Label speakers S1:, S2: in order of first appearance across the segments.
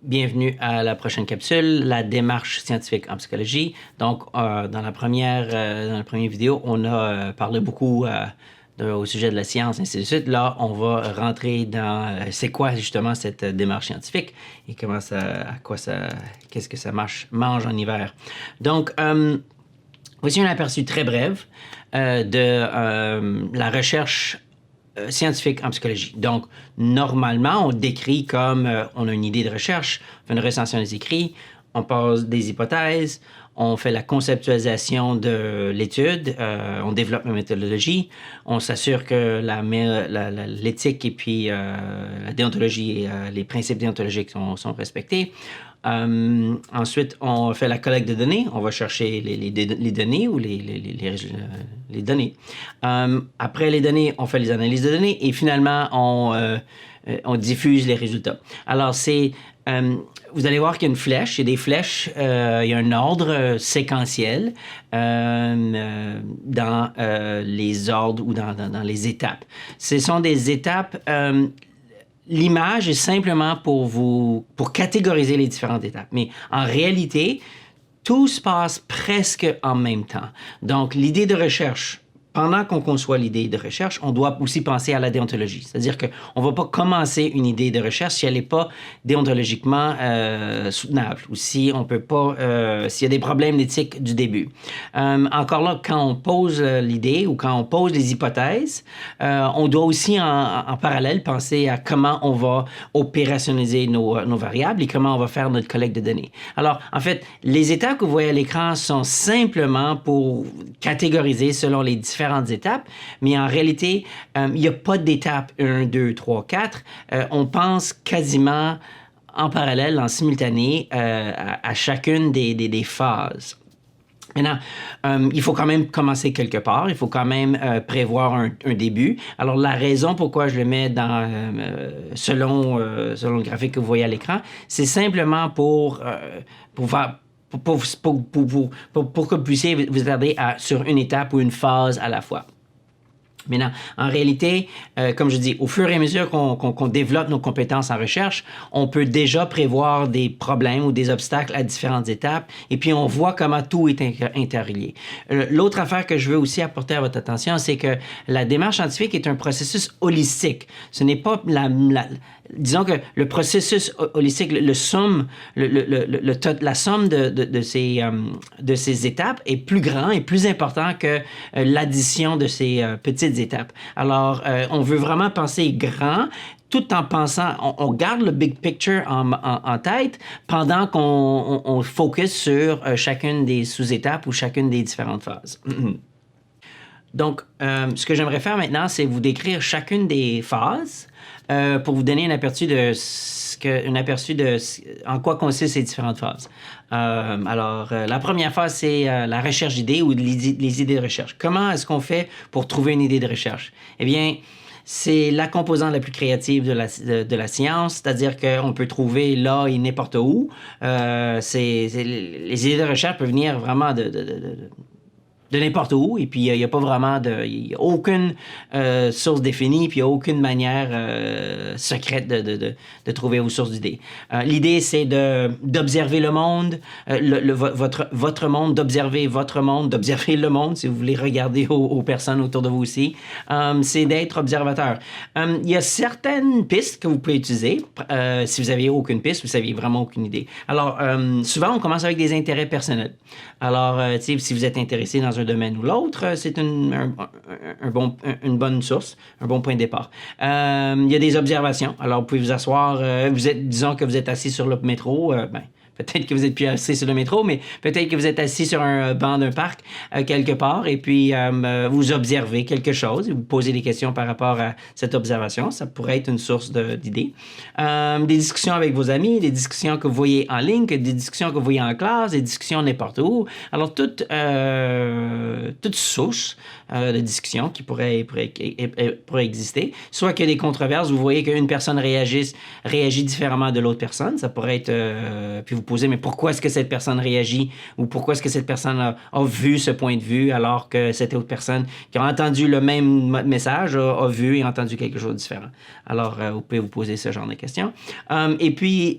S1: Bienvenue à la prochaine capsule, la démarche scientifique en psychologie. Donc, dans la première vidéo, on a parlé beaucoup au sujet de la science, ainsi de suite. Là, on va rentrer dans c'est quoi justement cette démarche scientifique et qu'est-ce que ça mange en hiver. Donc, voici un aperçu très bref de la recherche scientifique en psychologie. Donc, normalement, on décrit comme on a une idée de recherche, on fait une recension des écrits, on pose des hypothèses, on fait la conceptualisation de l'étude, on développe une méthodologie, on s'assure que l'éthique et puis la déontologie et les principes déontologiques sont respectés. Ensuite, on fait la collecte de données. On va chercher les données ou les données. Après les données, on fait les analyses de données et finalement, on diffuse les résultats. Alors, vous allez voir qu'il y a une flèche. Il y a des flèches. Il y a un ordre séquentiel dans les ordres ou dans les étapes. Ce sont des étapes. L'image est simplement pour catégoriser les différentes étapes. Mais en réalité, tout se passe presque en même temps. Donc, l'idée de recherche, pendant qu'on conçoit l'idée de recherche, on doit aussi penser à la déontologie. C'est-à-dire qu'on ne va pas commencer une idée de recherche si elle n'est pas déontologiquement soutenable ou si on peut pas, s'il y a des problèmes d'éthique du début. Encore là, quand on pose l'idée ou quand on pose les hypothèses, on doit aussi en parallèle penser à comment on va opérationnaliser nos variables et comment on va faire notre collecte de données. Alors, en fait, les étapes que vous voyez à l'écran sont simplement pour catégoriser selon les différentes étapes, mais en réalité, il n'y a pas d'étape 1, 2, 3, 4. On pense quasiment en parallèle, en simultané, à chacune des phases. Maintenant, il faut quand même commencer quelque part. Il faut quand même prévoir un début. Alors, la raison pourquoi je le mets selon le graphique que vous voyez à l'écran, c'est simplement pour que vous puissiez vous attarder sur une étape ou une phase à la fois. Maintenant, en réalité, comme je dis, au fur et à mesure qu'on développe nos compétences en recherche, on peut déjà prévoir des problèmes ou des obstacles à différentes étapes et puis on voit comment tout est interrelié. L'autre affaire que je veux aussi apporter à votre attention, c'est que la démarche scientifique est un processus holistique. Ce n'est pas disons que le processus holistique, la somme de ces étapes est plus grand et plus important que l'addition de ces petites étapes. Alors, on veut vraiment penser grand, tout en pensant, on garde le big picture en tête pendant qu'on focus sur chacune des sous-étapes ou chacune des différentes phases. Donc, ce que j'aimerais faire maintenant, c'est vous décrire chacune des phases pour vous donner un aperçu de en quoi consistent ces différentes phases. La première phase, c'est la recherche d'idées ou les idées de recherche. Comment est-ce qu'on fait pour trouver une idée de recherche? Eh bien, c'est la composante la plus créative de la science, c'est-à-dire qu'on peut trouver là et n'importe où. Les idées de recherche peuvent venir vraiment de n'importe où, et puis il n'y a pas vraiment il y a aucune source définie, puis il n'y a aucune manière secrète de trouver vos sources d'idées. L'idée, c'est d'observer le monde, votre monde, d'observer votre monde, d'observer le monde, si vous voulez regarder aux personnes autour de vous aussi. C'est d'être observateur. Il y a certaines pistes que vous pouvez utiliser. Si vous n'avez aucune piste, vous n'avez vraiment aucune idée. Alors, souvent, on commence avec des intérêts personnels. Alors, si vous êtes intéressé dans un domaine ou l'autre, c'est une bonne source, un bon point de départ. Il y a des observations. Alors, vous pouvez vous asseoir, disons que vous êtes assis sur le métro, peut-être que vous êtes plus assis sur le métro, mais peut-être que vous êtes assis sur un banc d'un parc quelque part et puis vous observez quelque chose et vous posez des questions par rapport à cette observation. Ça pourrait être une source d'idées. Des discussions avec vos amis, des discussions que vous voyez en ligne, des discussions que vous voyez en classe, des discussions n'importe où. Alors, toute source de discussion qui pourrait exister. Soit qu'il y a des controverses, vous voyez qu'une personne réagit différemment de l'autre personne. Ça pourrait être... puis vous posez, mais pourquoi est-ce que cette personne réagit ou pourquoi est-ce que cette personne a vu ce point de vue alors que cette autre personne qui a entendu le même message a vu et entendu quelque chose de différent. Alors, vous pouvez vous poser ce genre de questions. Et puis,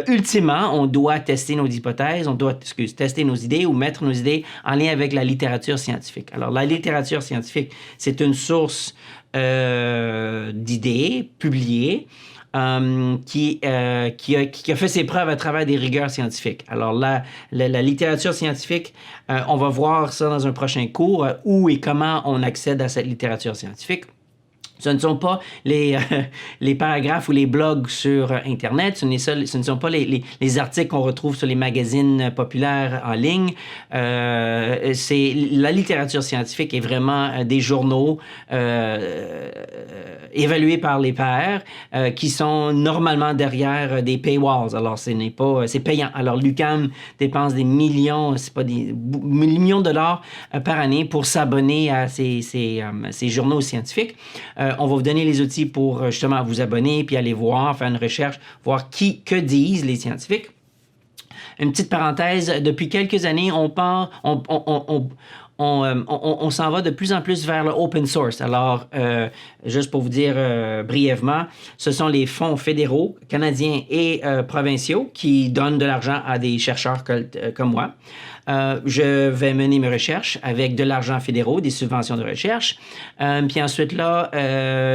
S1: ultimement, on doit tester nos hypothèses, on doit tester nos idées ou mettre nos idées en lien avec la littérature scientifique. Alors, la littérature scientifique, c'est une source d'idées publiées qui a fait ses preuves à travers des rigueurs scientifiques. Alors, la littérature scientifique, on va voir ça dans un prochain cours, où et comment on accède à cette littérature scientifique. Ce ne sont pas les paragraphes ou les blogs sur Internet, ce ne sont pas les articles qu'on retrouve sur les magazines populaires en ligne. La littérature scientifique est vraiment des journaux évalués par les pairs qui sont normalement derrière des paywalls. Alors, c'est payant. Alors, l'UQAM dépense des millions, c'est pas des millions de dollars par année pour s'abonner à ces journaux scientifiques. On va vous donner les outils pour justement vous abonner, puis aller voir, faire une recherche, voir que disent les scientifiques. Une petite parenthèse, depuis quelques années, on s'en va de plus en plus vers le open source. Alors, juste pour vous dire brièvement, ce sont les fonds fédéraux, canadiens et provinciaux qui donnent de l'argent à des chercheurs comme moi. Je vais mener mes recherches avec de l'argent fédéraux, des subventions de recherche. Puis ensuite, là,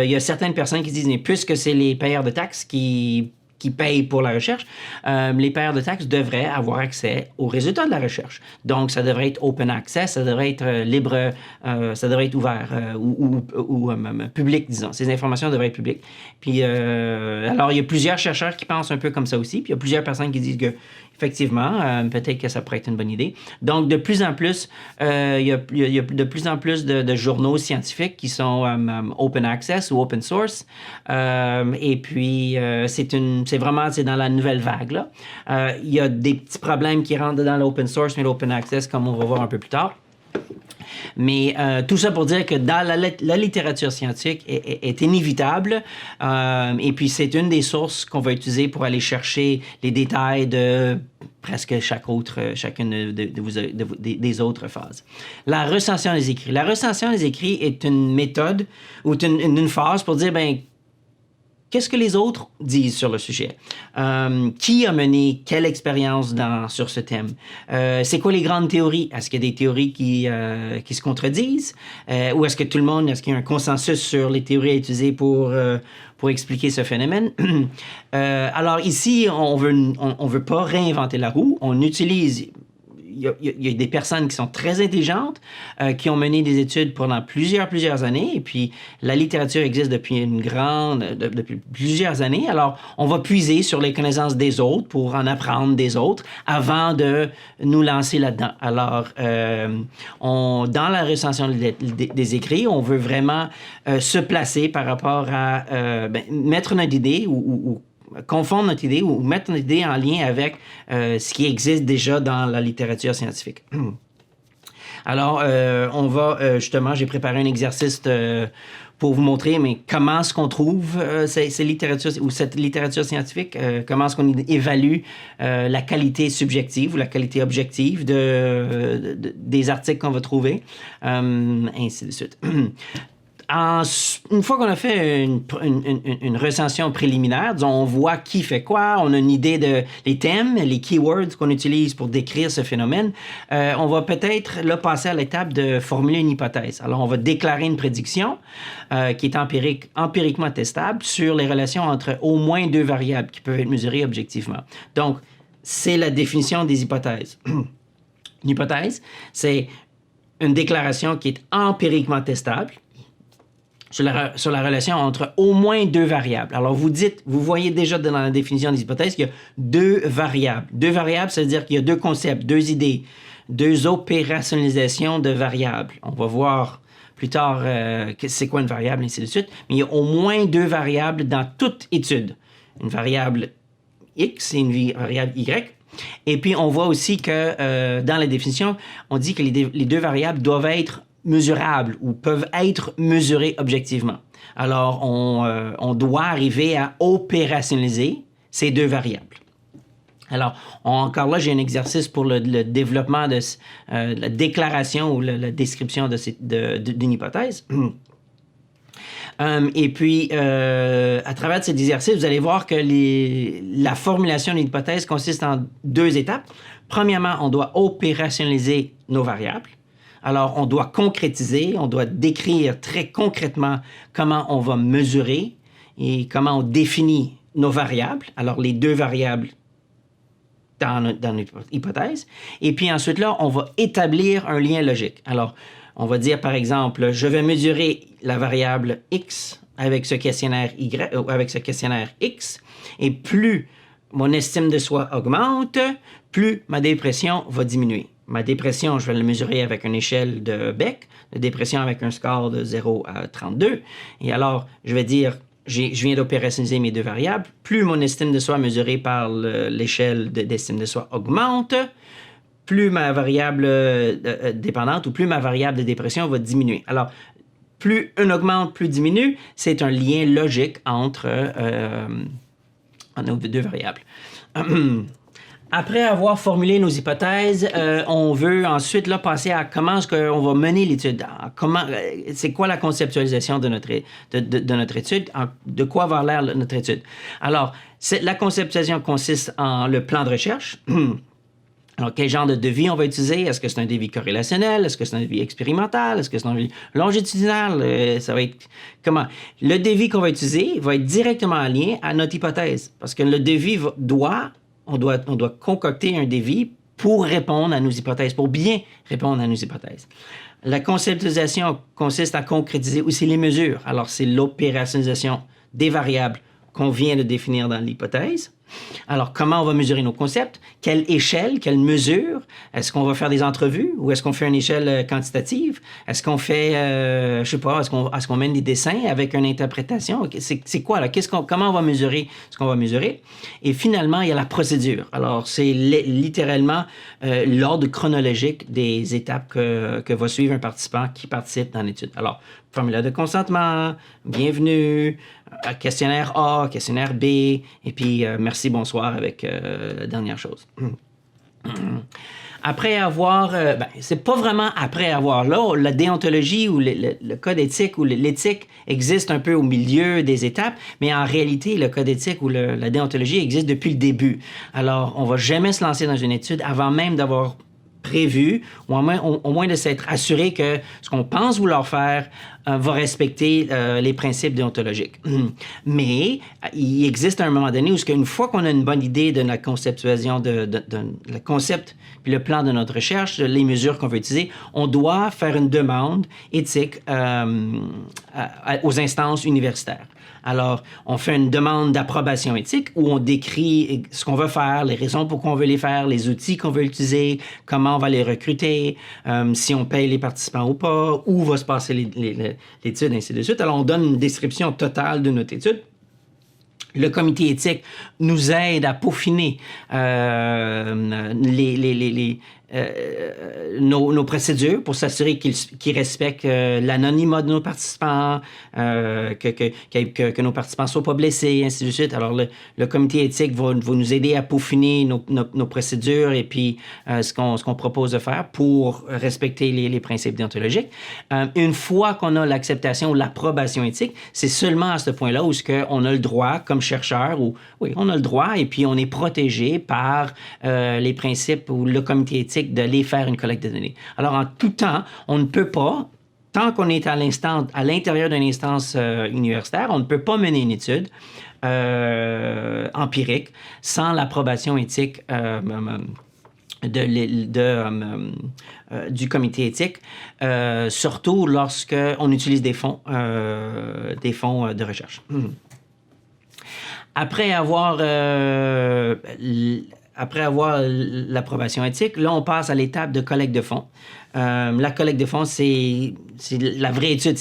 S1: il y a certaines personnes qui disent, mais puisque c'est les payeurs de taxes qui payent pour la recherche, les payeurs de taxes devraient avoir accès aux résultats de la recherche. Donc, ça devrait être open access, ça devrait être libre, ça devrait être ouvert ou public, disons. Ces informations devraient être publiques. Puis, alors, il y a plusieurs chercheurs qui pensent un peu comme ça aussi, puis il y a plusieurs personnes qui disent que effectivement, peut-être que ça pourrait être une bonne idée. Donc, de plus en plus, il y a de plus en plus de journaux scientifiques qui sont open access ou open source. Et puis, c'est dans la nouvelle vague, là. Il y a des petits problèmes qui rentrent dans l'open source, mais l'open access, comme on va voir un peu plus tard. Mais tout ça pour dire que dans la littérature scientifique est inévitable. Et puis, c'est une des sources qu'on va utiliser pour aller chercher les détails de presque chacune des autres phases. La recension des écrits. La recension des écrits est une méthode ou une phase pour dire, qu'est-ce que les autres disent sur le sujet? Qui a mené quelle expérience sur ce thème? C'est quoi les grandes théories? Est-ce qu'il y a des théories qui se contredisent? Ou est-ce qu'il y a un consensus sur les théories à utiliser pour expliquer ce phénomène? Alors ici, on veut pas réinventer la roue. On utilise... Il y a des personnes qui sont très intelligentes, qui ont mené des études pendant plusieurs années, et puis la littérature existe depuis depuis plusieurs années. Alors, on va puiser sur les connaissances des autres pour en apprendre des autres avant de nous lancer là-dedans. Alors, dans la recension des écrits, on veut vraiment se placer par rapport à mettre notre idée ou confondre notre idée ou mettre notre idée en lien avec ce qui existe déjà dans la littérature scientifique. Alors, justement, j'ai préparé un exercice pour vous montrer, mais comment est-ce qu'on trouve cette littérature scientifique, comment est-ce qu'on évalue la qualité subjective ou la qualité objective des articles qu'on va trouver, ainsi de suite. Une fois qu'on a fait une recension préliminaire, disons, on voit qui fait quoi, on a une idée les thèmes, les keywords qu'on utilise pour décrire ce phénomène, on va peut-être là passer à l'étape de formuler une hypothèse. Alors, on va déclarer une prédiction qui est empiriquement testable sur les relations entre au moins deux variables qui peuvent être mesurées objectivement. Donc, c'est la définition des hypothèses. Une hypothèse, c'est une déclaration qui est empiriquement testable sur la relation entre au moins deux variables. Alors, vous voyez déjà dans la définition des hypothèses qu'il y a deux variables. Deux variables, ça veut dire qu'il y a deux concepts, deux idées, deux opérationnalisations de variables. On va voir plus tard c'est quoi une variable, ainsi de suite. Mais il y a au moins deux variables dans toute étude. Une variable X et une variable Y. Et puis, on voit aussi que dans la définition, on dit que les deux variables doivent être mesurables ou peuvent être mesurées objectivement. Alors, on doit arriver à opérationnaliser ces deux variables. Alors, encore là, j'ai un exercice pour le développement de la déclaration ou la description d'une hypothèse. Et puis, à travers cet exercice, vous allez voir que la formulation d'une hypothèse consiste en 2 étapes. Premièrement, on doit opérationnaliser nos variables. Alors, on doit concrétiser, on doit décrire très concrètement comment on va mesurer et comment on définit nos variables. Alors, les 2 variables dans notre hypothèse. Et puis ensuite, là, on va établir un lien logique. Alors, on va dire, par exemple, je vais mesurer la variable X avec ce questionnaire Y, ou avec ce questionnaire X, et plus mon estime de soi augmente, plus ma dépression va diminuer. Ma dépression, je vais la mesurer avec une échelle de Beck, de dépression avec un score de 0 à 32. Et alors, je vais dire, je viens d'opérationnaliser mes 2 variables. Plus mon estime de soi mesurée par l'échelle d'estime de soi augmente, plus ma variable dépendante ou plus ma variable de dépression va diminuer. Alors, plus une augmente, plus diminue, c'est un lien logique entre nos 2 variables. Après avoir formulé nos hypothèses, on veut ensuite là, passer à comment est-ce qu'on va mener l'étude. C'est quoi la conceptualisation de notre étude? De quoi va l'air notre étude? Alors, la conceptualisation consiste en le plan de recherche. Alors, quel genre de devis on va utiliser? Est-ce que c'est un devis corrélationnel? Est-ce que c'est un devis expérimental? Est-ce que c'est un devis longitudinal? Ça va être comment? Le devis qu'on va utiliser va être directement en lien à notre hypothèse. Parce que le devis on doit concocter un devis pour répondre à nos hypothèses, pour bien répondre à nos hypothèses. La conceptualisation consiste à concrétiser aussi les mesures. Alors, c'est l'opérationnalisation des variables qu'on vient de définir dans l'hypothèse. Alors, comment on va mesurer nos concepts? Quelle échelle? Quelle mesure? Est-ce qu'on va faire des entrevues ou est-ce qu'on fait une échelle quantitative? Est-ce qu'on fait, je sais pas, est-ce qu'on mène des dessins avec une interprétation? C'est quoi, là? Comment on va mesurer ce qu'on va mesurer? Et finalement, il y a la procédure. Alors, c'est littéralement l'ordre chronologique des étapes que va suivre un participant qui participe dans l'étude. Alors, formulaire de consentement, bienvenue, questionnaire A, questionnaire B, et puis merci, bonsoir avec la dernière chose. Après avoir, c'est pas vraiment après avoir, là, la déontologie ou le code éthique ou l'éthique existe un peu au milieu des étapes, mais en réalité, le code éthique ou la déontologie existe depuis le début. Alors, on va jamais se lancer dans une étude avant même d'avoir prévu, ou au moins de s'être assuré que ce qu'on pense vouloir faire va respecter les principes déontologiques. Mais il existe un moment donné où, une fois qu'on a une bonne idée de la conceptualisation, de le concept puis le plan de notre recherche, les mesures qu'on veut utiliser, on doit faire une demande éthique aux instances universitaires. Alors, on fait une demande d'approbation éthique où on décrit ce qu'on veut faire, les raisons pour qu'on veut les faire, les outils qu'on veut utiliser, comment on va les recruter, si on paye les participants ou pas, où va se passer l'étude, ainsi de suite. Alors, on donne une description totale de notre étude. Le comité éthique nous aide à peaufiner nos procédures pour s'assurer qu'ils respectent l'anonymat de nos participants, que nos participants ne soient pas blessés, ainsi de suite. Alors, le comité éthique va nous aider à peaufiner nos procédures et puis ce qu'on propose de faire pour respecter les principes déontologiques. Une fois qu'on a l'acceptation ou l'approbation éthique, c'est seulement à ce point-là où on a le droit, comme chercheur, on a le droit et puis on est protégé par les principes ou le comité éthique d'aller faire une collecte de données. Alors, en tout temps, on ne peut pas, tant qu'on est à l'intérieur d'une instance universitaire, on ne peut pas mener une étude empirique sans l'approbation éthique du comité éthique, surtout lorsqu'on utilise des fonds de recherche. Après avoir l'approbation éthique, là, on passe à l'étape de collecte de fonds. La collecte de fonds, c'est la vraie étude.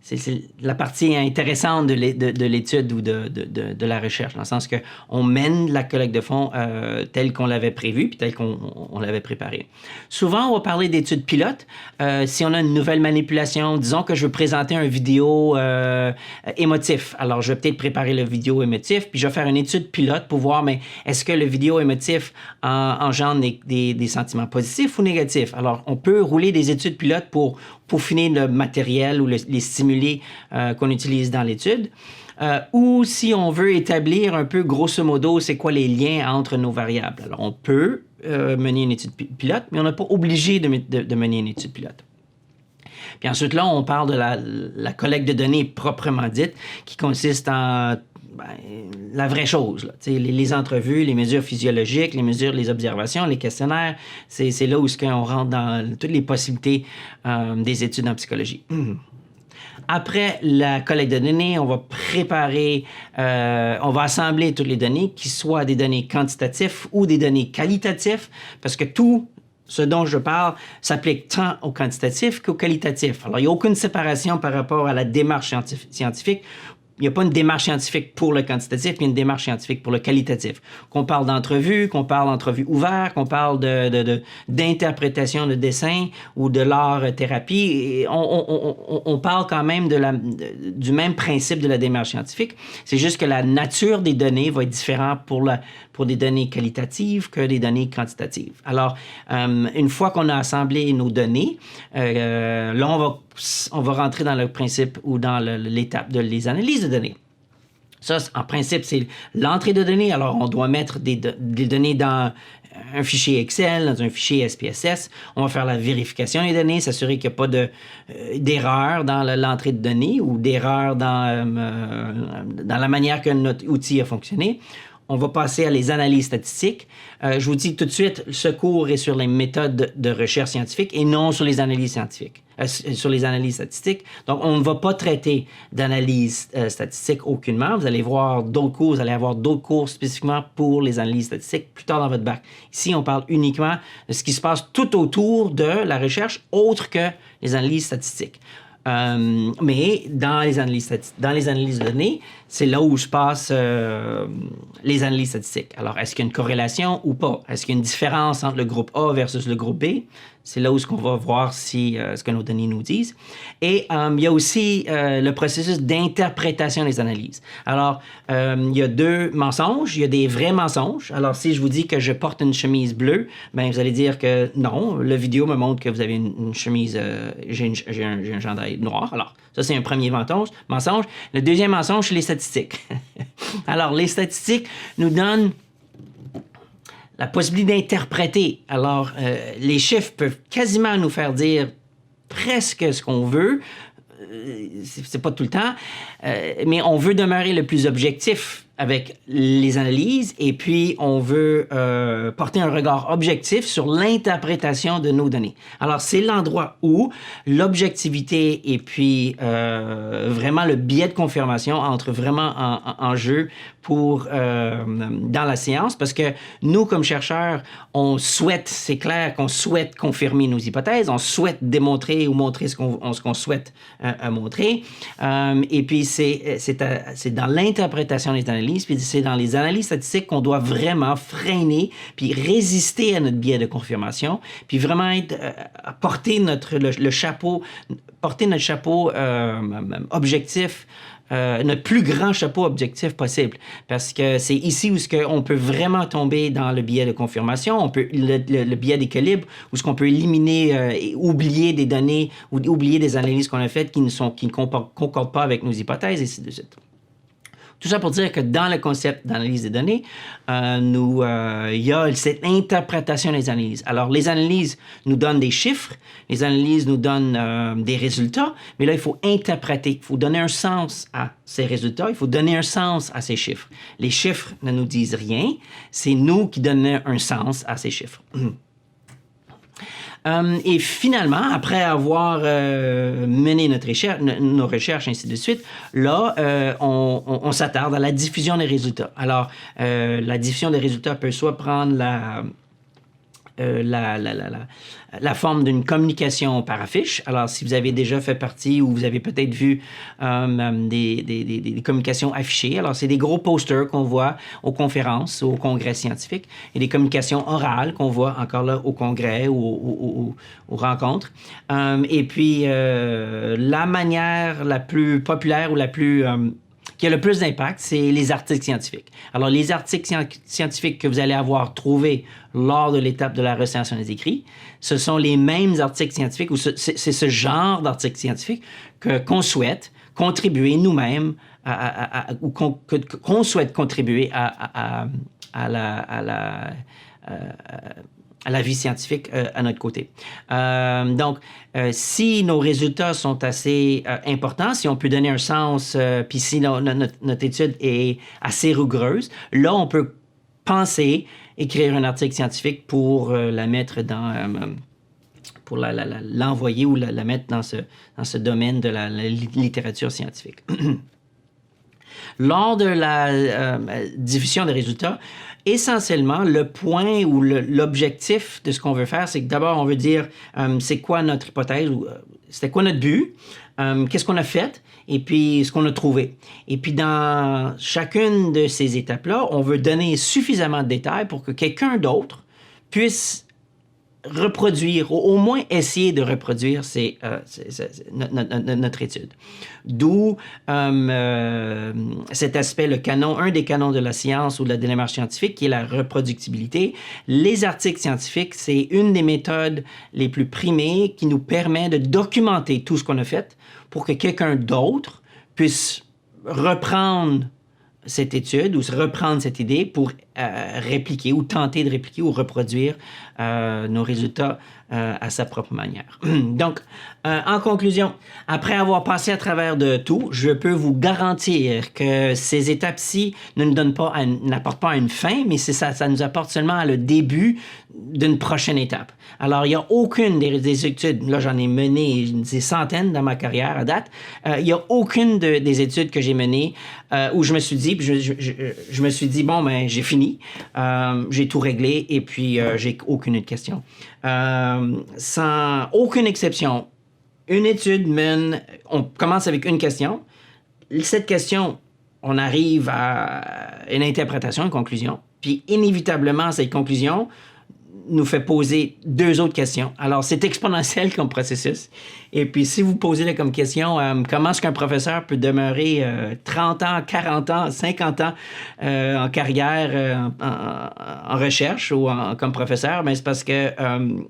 S1: c'est la partie intéressante de l'étude ou de la recherche, dans le sens qu'on mène la collecte de fonds telle qu'on l'avait prévu puis telle qu'on l'avait préparée. Souvent, on va parler d'études pilotes. Si on a une nouvelle manipulation, disons que je veux présenter une vidéo émotif. Alors, je vais peut-être préparer le vidéo émotif, puis je vais faire une étude pilote pour voir, mais est-ce que le vidéo émotif engendre des sentiments positifs ou négatifs? Alors, on peut rouler des études pilotes pour peaufiner le matériel ou les stimuli qu'on utilise dans l'étude. Ou si on veut établir un peu, grosso modo, c'est quoi les liens entre nos variables. Alors, on peut mener une étude pilote, mais on n'est pas obligé de mener une étude pilote. Puis ensuite, là, on parle de la collecte de données proprement dite, qui consiste en la vraie chose, là. Les entrevues, les mesures physiologiques, les observations, les questionnaires, c'est là où on rentre dans toutes les possibilités des études en psychologie. Après la collecte de données, on va préparer, on va assembler toutes les données, qui soient des données quantitatives ou des données qualitatives, parce que tout ce dont je parle s'applique tant au quantitatif qu'au qualitatif. Alors, il n'y a aucune séparation par rapport à la démarche scientifique. Il n'y a pas une démarche scientifique pour le quantitatif, mais une démarche scientifique pour le qualitatif. Qu'on parle d'entrevue, qu'on parle d'entrevue ouverte, qu'on parle d'interprétation de dessin ou de l'art-thérapie, on parle quand même du même principe de la démarche scientifique. C'est juste que la nature des données va être différente pour des données qualitatives que des données quantitatives. Alors, une fois qu'on a assemblé nos données, là, on va rentrer dans le principe ou dans l'étape des analyses de données. Ça, en principe, c'est l'entrée de données. Alors, on doit mettre des données dans un fichier Excel, dans un fichier SPSS. On va faire la vérification des données, s'assurer qu'il n'y a pas d'erreur dans l'entrée de données ou d'erreur dans la manière que notre outil a fonctionné. On va passer à les analyses statistiques. Je vous dis tout de suite, ce cours est sur les méthodes de recherche scientifique et non sur les analyses scientifiques, sur les analyses statistiques. Donc, on ne va pas traiter d'analyse statistique aucunement. Vous allez voir d'autres cours, vous allez avoir d'autres cours spécifiquement pour les analyses statistiques plus tard dans votre bac. Ici, on parle uniquement de ce qui se passe tout autour de la recherche, autre que les analyses statistiques. Mais dans les analyses de données, c'est là où se passent les analyses statistiques. Alors, est-ce qu'il y a une corrélation ou pas? Est-ce qu'il y a une différence entre le groupe A versus le groupe B? C'est là où on va voir ce que nos données nous disent. Et il y a aussi le processus d'interprétation des analyses. Alors, il y a deux mensonges. Il y a des vrais mensonges. Alors, si je vous dis que je porte une chemise bleue, bien, vous allez dire que non, la vidéo me montre que vous avez une chemise, j'ai un chandail noir. Alors, ça, c'est un premier mensonge. Le deuxième mensonge, c'est les statistiques. Alors, les statistiques nous donnent la possibilité d'interpréter. Alors, les chiffres peuvent quasiment nous faire dire presque ce qu'on veut. C'est pas tout le temps, mais on veut demeurer le plus objectif avec les analyses et puis on veut porter un regard objectif sur l'interprétation de nos données. Alors, c'est l'endroit où l'objectivité et puis vraiment le biais de confirmation entre vraiment en jeu dans la science, parce que nous, comme chercheurs, on souhaite, c'est clair qu'on souhaite confirmer nos hypothèses, on souhaite démontrer ou montrer ce qu'on souhaite montrer, et puis c'est dans l'interprétation des analyses, puis c'est dans les analyses statistiques qu'on doit vraiment freiner, puis résister à notre biais de confirmation, puis vraiment porter notre chapeau objectif, notre plus grand chapeau objectif possible. Parce que c'est ici où on peut vraiment tomber dans le biais de confirmation, le biais d'équilibre, où ce qu'on peut éliminer, oublier des données ou oublier des analyses qu'on a faites qui ne concordent pas avec nos hypothèses, et ainsi de suite. Tout ça pour dire que dans le concept d'analyse des données, il y a cette interprétation des analyses. Alors, les analyses nous donnent des chiffres, les analyses nous donnent des résultats, mais là, il faut interpréter, il faut donner un sens à ces résultats, il faut donner un sens à ces chiffres. Les chiffres ne nous disent rien, c'est nous qui donnons un sens à ces chiffres. Et finalement, après avoir mené nos recherches, ainsi de suite, là, on s'attarde à la diffusion des résultats. Alors, la diffusion des résultats peut soit prendre la forme d'une communication par affiche. Alors, si vous avez déjà fait partie ou vous avez peut-être vu des communications affichées, alors c'est des gros posters qu'on voit aux conférences, aux congrès scientifiques, et des communications orales qu'on voit encore là au congrès ou aux rencontres. Et puis, la manière la plus populaire ou la plus qui a le plus d'impact, c'est les articles scientifiques. Alors, les articles scientifiques que vous allez avoir trouvés lors de l'étape de la recension des écrits, ce sont les mêmes articles scientifiques, ou c'est ce genre d'articles scientifiques qu'on souhaite contribuer nous-mêmes, ou qu'on souhaite contribuer à la vie scientifique à notre côté. Donc, si nos résultats sont assez importants, si on peut donner un sens, puis si notre étude est assez rigoureuse, là, on peut penser écrire un article scientifique pour la mettre dans... pour l'envoyer ou la mettre dans ce domaine de la littérature scientifique. Lors de la diffusion des résultats, essentiellement, le point ou l'objectif de ce qu'on veut faire, c'est que d'abord, on veut dire c'est quoi notre hypothèse, ou c'était quoi notre but, qu'est-ce qu'on a fait, et puis ce qu'on a trouvé. Et puis, dans chacune de ces étapes-là, on veut donner suffisamment de détails pour que quelqu'un d'autre puisse reproduire, au moins essayer de reproduire notre étude. D'où cet aspect, un des canons de la science ou de la démarche scientifique, qui est la reproductibilité. Les articles scientifiques, c'est une des méthodes les plus primées qui nous permet de documenter tout ce qu'on a fait pour que quelqu'un d'autre puisse reprendre cette étude ou reprendre cette idée pour répliquer ou tenter de répliquer ou reproduire nos résultats à sa propre manière. Donc, en conclusion, après avoir passé à travers de tout, je peux vous garantir que ces étapes-ci n'apportent pas à une fin, mais ça nous apporte seulement à le début d'une prochaine étape. Alors, il n'y a aucune des études, là j'en ai mené des centaines dans ma carrière à date, il n'y a aucune des études que j'ai menées où je me suis dit, je me suis dit, bon, ben j'ai fini, j'ai tout réglé et puis j'ai aucune autre question. Sans aucune exception, une étude on commence avec une question. Cette question, on arrive à une interprétation, une conclusion. Puis inévitablement, cette conclusion nous fait poser deux autres questions. Alors, c'est exponentiel comme processus. Et puis, si vous posez comme question, comment est-ce qu'un professeur peut demeurer 30 ans, 40 ans, 50 ans en carrière, en recherche ou comme professeur? Bien, c'est parce que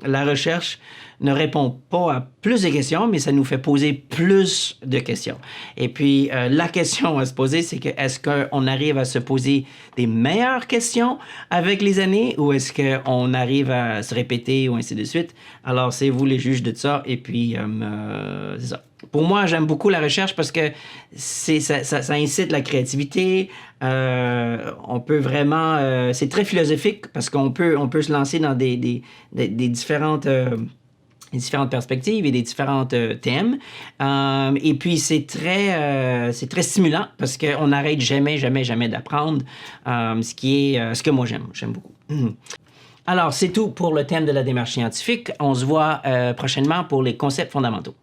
S1: la recherche ne répond pas à plus de questions, mais ça nous fait poser plus de questions. Et puis, la question à se poser, c'est que est-ce qu'on arrive à se poser des meilleures questions avec les années ou est-ce qu'on arrive à se répéter ou ainsi de suite? Alors, c'est vous les juges de ça. Et puis, c'est ça. Pour moi, j'aime beaucoup la recherche parce que ça incite la créativité. On peut vraiment... c'est très philosophique parce qu'on peut se lancer dans des différentes perspectives et des différents thèmes. Et puis, c'est très stimulant parce qu'on n'arrête jamais d'apprendre, ce que moi j'aime. J'aime beaucoup. Alors, c'est tout pour le thème de la démarche scientifique. On se voit prochainement pour les concepts fondamentaux.